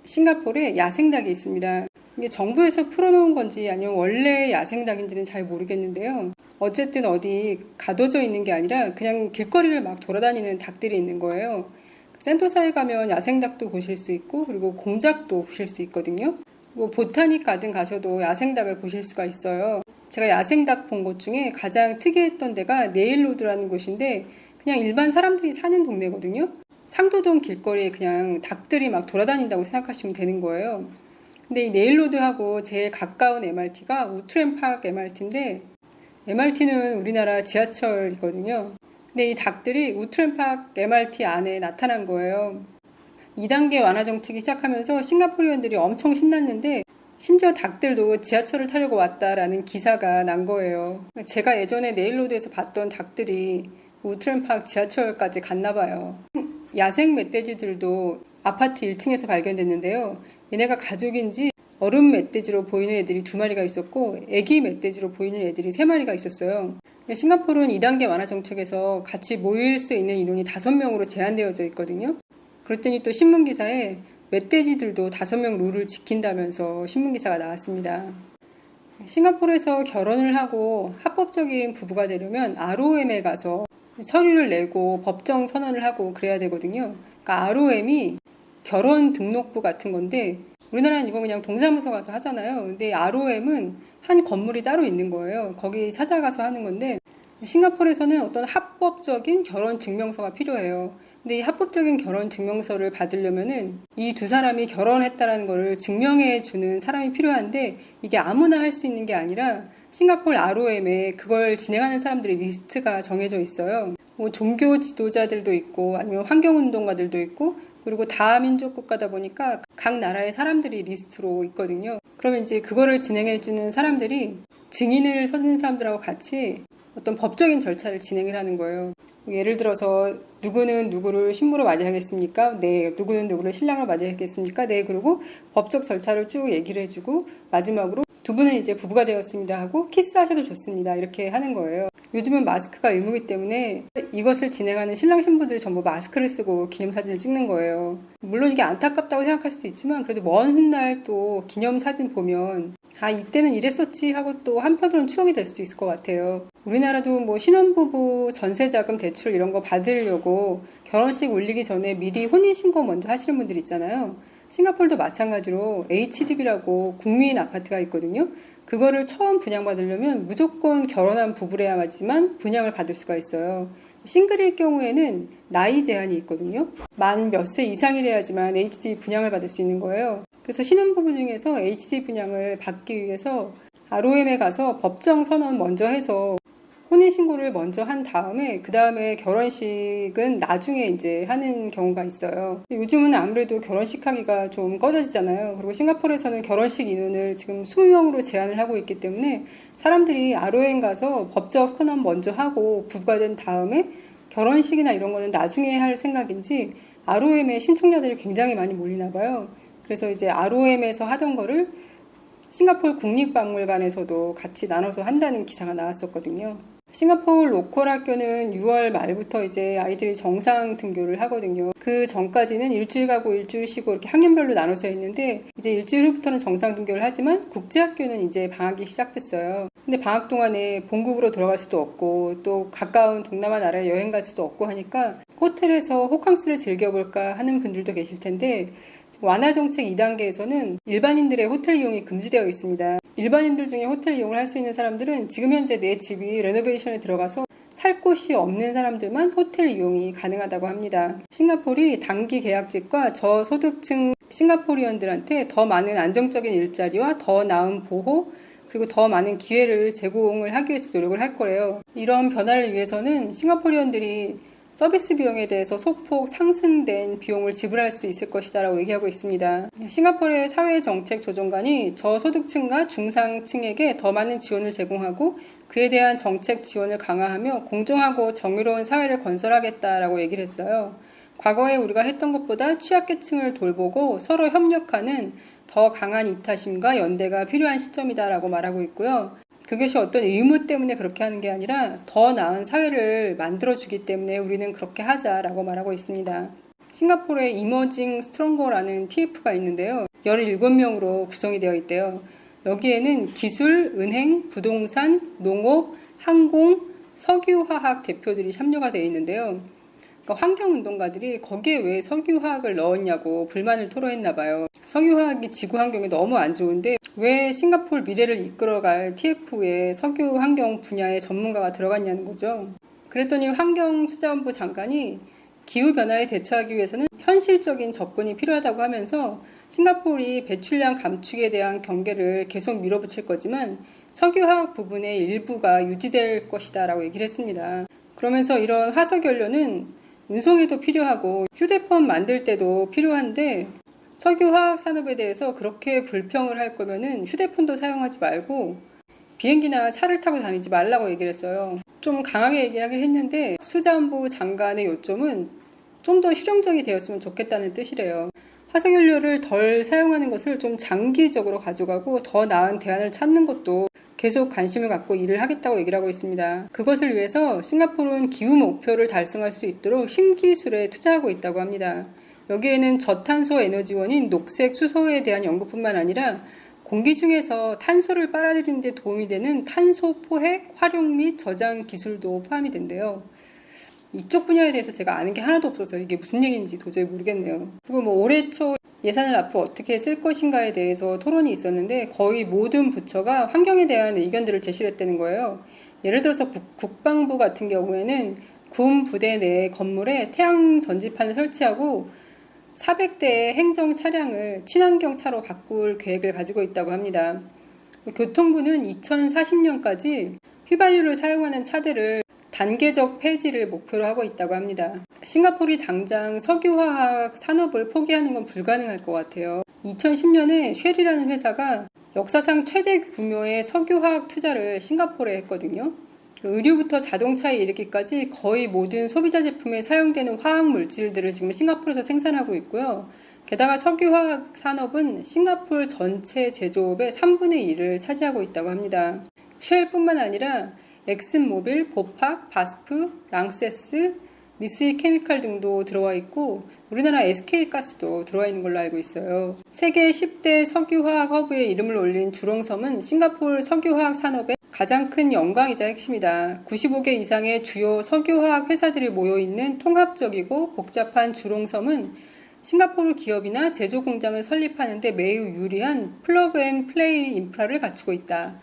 싱가포르에 야생닭이 있습니다. 이게 정부에서 풀어놓은 건지 아니면 원래 야생닭인지는 잘 모르겠는데요. 어쨌든 어디 가둬져 있는 게 아니라 그냥 길거리를 막 돌아다니는 닭들이 있는 거예요. 센토사에 가면 야생닭도 보실 수 있고 그리고 공작도 보실 수 있거든요. 그리고 보타닉 가든 가셔도 야생닭을 보실 수가 있어요. 제가 야생닭 본 곳 중에 가장 특이했던 데가 네일로드라는 곳인데 그냥 일반 사람들이 사는 동네거든요. 상도동 길거리에 그냥 닭들이 막 돌아다닌다고 생각하시면 되는 거예요. 근데 이 네일로드하고 제일 가까운 MRT가 우트렌파크 MRT인데 MRT는 우리나라 지하철이거든요. 근데 이 닭들이 우트렌파크 MRT 안에 나타난 거예요. 2단계 완화 정책이 시작하면서 싱가포르인들이 엄청 신났는데 심지어 닭들도 지하철을 타려고 왔다라는 기사가 난 거예요. 제가 예전에 네일로드에서 봤던 닭들이 우트렌파크 지하철까지 갔나 봐요. 야생 멧돼지들도 아파트 1층에서 발견됐는데요. 얘네가 가족인지 어른 멧돼지로 보이는 애들이 2마리가 있었고 애기 멧돼지로 보이는 애들이 3마리가 있었어요. 싱가포르는 2단계 완화 정책에서 같이 모일 수 있는 인원이 5명으로 제한되어져 있거든요. 그랬더니 또 신문기사에 멧돼지들도 5명 룰을 지킨다면서 신문기사가 나왔습니다. 싱가포르에서 결혼을 하고 합법적인 부부가 되려면 ROM에 가서 서류를 내고 법정 선언을 하고 그래야 되거든요. 그러니까 ROM이 결혼 등록부 같은 건데 우리나라는 이거 그냥 동사무소 가서 하잖아요. 근데 ROM은 한 건물이 따로 있는 거예요. 거기 찾아가서 하는 건데 싱가포르에서는 어떤 합법적인 결혼 증명서가 필요해요. 근데 이 합법적인 결혼 증명서를 받으려면은 이 두 사람이 결혼했다라는 거를 증명해 주는 사람이 필요한데 이게 아무나 할 수 있는 게 아니라 싱가포르 ROM에 그걸 진행하는 사람들의 리스트가 정해져 있어요. 뭐 종교 지도자들도 있고 아니면 환경운동가들도 있고 그리고 다민족 국가다 보니까 각 나라의 사람들이 리스트로 있거든요. 그러면 이제 그거를 진행해주는 사람들이 증인을 서는 사람들하고 같이 어떤 법적인 절차를 진행을 하는 거예요. 예를 들어서 누구는 누구를 신부로 맞이하겠습니까? 네. 누구는 누구를 신랑으로 맞이하겠습니까? 네. 그리고 법적 절차를 쭉 얘기를 해주고 마지막으로 두 분은 이제 부부가 되었습니다 하고 키스하셔도 좋습니다. 이렇게 하는 거예요. 요즘은 마스크가 의무이기 때문에 이것을 진행하는 신랑 신부들이 전부 마스크를 쓰고 기념사진을 찍는 거예요. 물론 이게 안타깝다고 생각할 수도 있지만 그래도 먼 훗날 또 기념사진 보면 아 이때는 이랬었지 하고 또 한편으로는 추억이 될 수도 있을 것 같아요. 우리나라도 뭐 신혼부부 전세자금 대출 이런 거 받으려고 결혼식 올리기 전에 미리 혼인신고 먼저 하시는 분들 있잖아요. 싱가포르도 마찬가지로 HDB라고 국민 아파트가 있거든요. 그거를 처음 분양받으려면 무조건 결혼한 부부래야지만 분양을 받을 수가 있어요. 싱글일 경우에는 나이 제한이 있거든요. 만 몇 세 이상이래야지만 HDB 분양을 받을 수 있는 거예요. 그래서 신혼부부 중에서 HDB 분양을 받기 위해서 ROM에 가서 법정 선언 먼저 해서 혼인신고를 먼저 한 다음에 그 다음에 결혼식은 나중에 이제 하는 경우가 있어요. 요즘은 아무래도 결혼식 하기가 좀 꺼려지잖아요. 그리고 싱가포르에서는 결혼식 인원을 지금 20명으로 제한을 하고 있기 때문에 사람들이 ROM 가서 법적 선언 먼저 하고 부부가 된 다음에 결혼식이나 이런 거는 나중에 할 생각인지 ROM에 신청자들이 굉장히 많이 몰리나 봐요. 그래서 이제 ROM에서 하던 거를 싱가포르 국립박물관에서도 같이 나눠서 한다는 기사가 나왔었거든요. 싱가포르 로컬 학교는 6월 말부터 이제 아이들이 정상 등교를 하거든요. 그 전까지는 일주일 가고 일주일 쉬고 이렇게 학년별로 나눠져 있는데 이제 일주일 후부터는 정상 등교를 하지만 국제학교는 이제 방학이 시작됐어요. 근데 방학 동안에 본국으로 돌아갈 수도 없고 또 가까운 동남아 나라에 여행 갈 수도 없고 하니까 호텔에서 호캉스를 즐겨볼까 하는 분들도 계실 텐데 완화 정책 2단계에서는 일반인들의 호텔 이용이 금지되어 있습니다. 일반인들 중에 호텔 이용을 할 수 있는 사람들은 지금 현재 내 집이 레노베이션에 들어가서 살 곳이 없는 사람들만 호텔 이용이 가능하다고 합니다. 싱가포르이 단기 계약직과 저소득층 싱가포리언들한테 더 많은 안정적인 일자리와 더 나은 보호 그리고 더 많은 기회를 제공을 하기 위해서 노력을 할 거래요. 이런 변화를 위해서는 싱가포리언들이 서비스 비용에 대해서 소폭 상승된 비용을 지불할 수 있을 것이다 라고 얘기하고 있습니다. 싱가포르의 사회정책조정관이 저소득층과 중상층에게 더 많은 지원을 제공하고 그에 대한 정책 지원을 강화하며 공정하고 정의로운 사회를 건설하겠다라고 얘기를 했어요. 과거에 우리가 했던 것보다 취약계층을 돌보고 서로 협력하는 더 강한 이타심과 연대가 필요한 시점이다라고 말하고 있고요. 그것이 어떤 의무 때문에 그렇게 하는 게 아니라 더 나은 사회를 만들어주기 때문에 우리는 그렇게 하자라고 말하고 있습니다. 싱가포르의 이머징 스트롱거라는 TF가 있는데요. 17명으로 구성이 되어 있대요. 여기에는 기술, 은행, 부동산, 농업, 항공, 석유화학 대표들이 참여가 되어 있는데요. 그러니까 환경운동가들이 거기에 왜 석유화학을 넣었냐고 불만을 토로했나 봐요. 석유화학이 지구 환경에 너무 안 좋은데 왜 싱가포르 미래를 이끌어갈 TF에 석유 환경 분야의 전문가가 들어갔냐는 거죠. 그랬더니 환경수자원부 장관이 기후변화에 대처하기 위해서는 현실적인 접근이 필요하다고 하면서 싱가포르이 배출량 감축에 대한 경계를 계속 밀어붙일 거지만 석유화학 부분의 일부가 유지될 것이다 라고 얘기를 했습니다. 그러면서 이런 화석연료는 운송에도 필요하고 휴대폰 만들 때도 필요한데 석유화학 산업에 대해서 그렇게 불평을 할 거면은 휴대폰도 사용하지 말고 비행기나 차를 타고 다니지 말라고 얘기를 했어요. 좀 강하게 얘기하긴 했는데 수자원부 장관의 요점은 좀 더 실용적이 되었으면 좋겠다는 뜻이래요. 화석연료를 덜 사용하는 것을 좀 장기적으로 가져가고 더 나은 대안을 찾는 것도 계속 관심을 갖고 일을 하겠다고 얘기를 하고 있습니다. 그것을 위해서 싱가포르는 기후 목표를 달성할 수 있도록 신기술에 투자하고 있다고 합니다. 여기에는 저탄소 에너지원인 녹색 수소에 대한 연구뿐만 아니라 공기 중에서 탄소를 빨아들이는 데 도움이 되는 탄소 포획, 활용 및 저장 기술도 포함이 된대요. 이쪽 분야에 대해서 제가 아는 게 하나도 없어서 이게 무슨 얘기인지 도저히 모르겠네요. 그리고 올해 초 예산을 앞으로 어떻게 쓸 것인가에 대해서 토론이 있었는데 거의 모든 부처가 환경에 대한 의견들을 제시를 했다는 거예요. 예를 들어서 국방부 같은 경우에는 군 부대 내 건물에 태양 전지판을 설치하고 400대의 행정 차량을 친환경 차로 바꿀 계획을 가지고 있다고 합니다. 교통부는 2040년까지 휘발유를 사용하는 차들을 단계적 폐지를 목표로 하고 있다고 합니다. 싱가포르이 당장 석유화학 산업을 포기하는 건 불가능할 것 같아요. 2010년에 쉘이라는 회사가 역사상 최대 규모의 석유화학 투자를 싱가포르에 했거든요. 의류부터 자동차에 이르기까지 거의 모든 소비자 제품에 사용되는 화학 물질들을 지금 싱가포르에서 생산하고 있고요. 게다가 석유화학 산업은 싱가포르 전체 제조업의 3분의 1을 차지하고 있다고 합니다. 쉘뿐만 아니라 엑슨모빌, 보팍, 바스프, 랑세스, 미쓰이 케미칼 등도 들어와 있고 우리나라 SK가스도 들어와 있는 걸로 알고 있어요. 세계 10대 석유화학 허브에 이름을 올린 주롱섬은 싱가포르 석유화학 산업의 가장 큰 영광이자 핵심이다. 95개 이상의 주요 석유화학 회사들이 모여있는 통합적이고 복잡한 주롱섬은 싱가포르 기업이나 제조 공장을 설립하는 데 매우 유리한 플러그 앤 플레이 인프라를 갖추고 있다.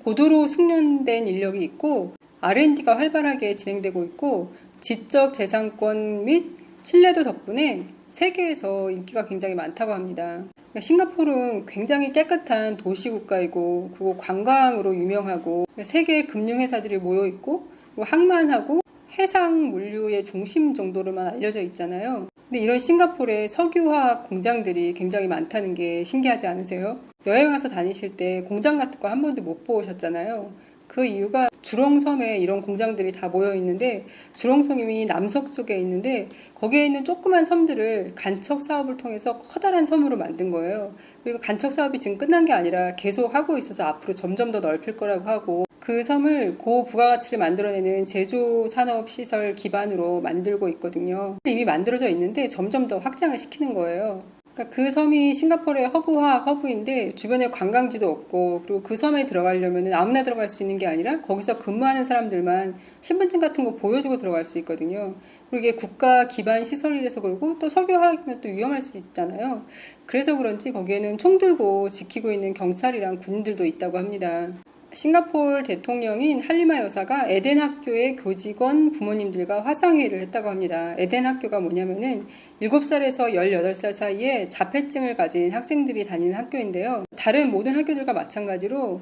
고도로 숙련된 인력이 있고 R&D가 활발하게 진행되고 있고 지적 재산권 및 신뢰도 덕분에 세계에서 인기가 굉장히 많다고 합니다. 싱가포르는 굉장히 깨끗한 도시국가이고 그리고 관광으로 유명하고 세계 금융회사들이 모여있고 항만하고 해상 물류의 중심 정도로만 알려져 있잖아요. 근데 이런 싱가포르의 석유화학 공장들이 굉장히 많다는 게 신기하지 않으세요? 여행 와서 다니실 때 공장 같은 거 한 번도 못 보셨잖아요. 그 이유가 주롱섬에 이런 공장들이 다 모여 있는데 주롱섬이 남석 쪽에 있는데 거기에 있는 조그만 섬들을 간척 사업을 통해서 커다란 섬으로 만든 거예요. 그리고 간척 사업이 지금 끝난 게 아니라 계속 하고 있어서 앞으로 점점 더 넓힐 거라고 하고 그 섬을 고부가가치를 만들어내는 제조 산업 시설 기반으로 만들고 있거든요. 이미 만들어져 있는데 점점 더 확장을 시키는 거예요. 그러니까 그 섬이 싱가포르의 허브화학 허브인데 주변에 관광지도 없고 그리고 그 섬에 들어가려면 아무나 들어갈 수 있는 게 아니라 거기서 근무하는 사람들만 신분증 같은 거 보여주고 들어갈 수 있거든요. 그리고 이게 국가 기반 시설이라서 그러고 또 석유화학이면 또 위험할 수 있잖아요. 그래서 그런지 거기에는 총 들고 지키고 있는 경찰이랑 군인들도 있다고 합니다. 싱가포르 대통령인 할리마 여사가 에덴 학교의 교직원 부모님들과 화상회의를 했다고 합니다. 에덴 학교가 뭐냐면은 7살에서 18살 사이에 자폐증을 가진 학생들이 다니는 학교인데요. 다른 모든 학교들과 마찬가지로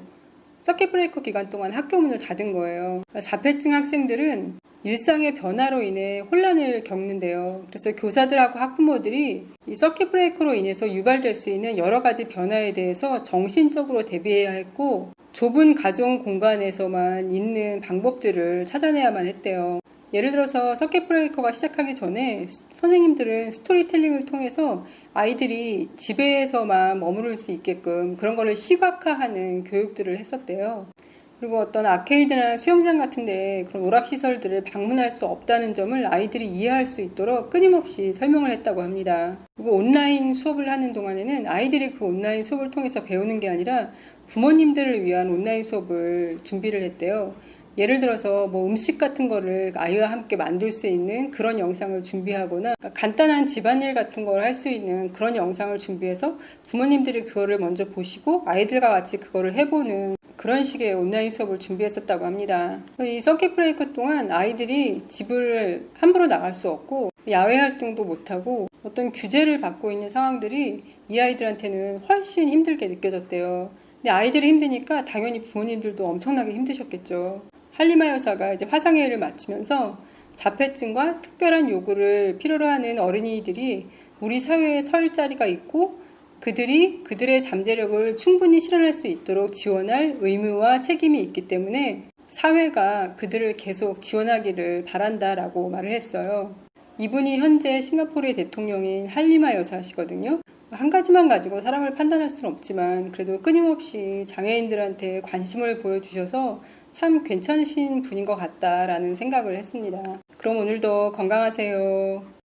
서킷 브레이커 기간 동안 학교 문을 닫은 거예요. 자폐증 학생들은 일상의 변화로 인해 혼란을 겪는데요. 그래서 교사들하고 학부모들이 이 서킷 브레이커로 인해서 유발될 수 있는 여러 가지 변화에 대해서 정신적으로 대비해야 했고 좁은 가정 공간에서만 있는 방법들을 찾아내야만 했대요. 예를 들어서 서킷 브레이커가 시작하기 전에 선생님들은 스토리텔링을 통해서 아이들이 집에서만 머무를 수 있게끔 그런 거를 시각화하는 교육들을 했었대요. 그리고 어떤 아케이드나 수영장 같은데 그런 오락시설들을 방문할 수 없다는 점을 아이들이 이해할 수 있도록 끊임없이 설명을 했다고 합니다. 그리고 온라인 수업을 하는 동안에는 아이들이 그 온라인 수업을 통해서 배우는 게 아니라 부모님들을 위한 온라인 수업을 준비를 했대요. 예를 들어서 뭐 음식 같은 거를 아이와 함께 만들 수 있는 그런 영상을 준비하거나 간단한 집안일 같은 걸 할 수 있는 그런 영상을 준비해서 부모님들이 그거를 먼저 보시고 아이들과 같이 그거를 해보는 그런 식의 온라인 수업을 준비했었다고 합니다. 이 서킷 브레이커 동안 아이들이 집을 함부로 나갈 수 없고 야외 활동도 못하고 어떤 규제를 받고 있는 상황들이 이 아이들한테는 훨씬 힘들게 느껴졌대요. 근데 아이들이 힘드니까 당연히 부모님들도 엄청나게 힘드셨겠죠. 할리마 여사가 이제 화상회의를 마치면서 자폐증과 특별한 요구를 필요로 하는 어린이들이 우리 사회에 설 자리가 있고 그들이 그들의 잠재력을 충분히 실현할 수 있도록 지원할 의무와 책임이 있기 때문에 사회가 그들을 계속 지원하기를 바란다라고 말을 했어요. 이분이 현재 싱가포르의 대통령인 할리마 여사시거든요. 한 가지만 가지고 사람을 판단할 수는 없지만 그래도 끊임없이 장애인들한테 관심을 보여주셔서 참 괜찮으신 분인 것 같다라는 생각을 했습니다. 그럼 오늘도 건강하세요.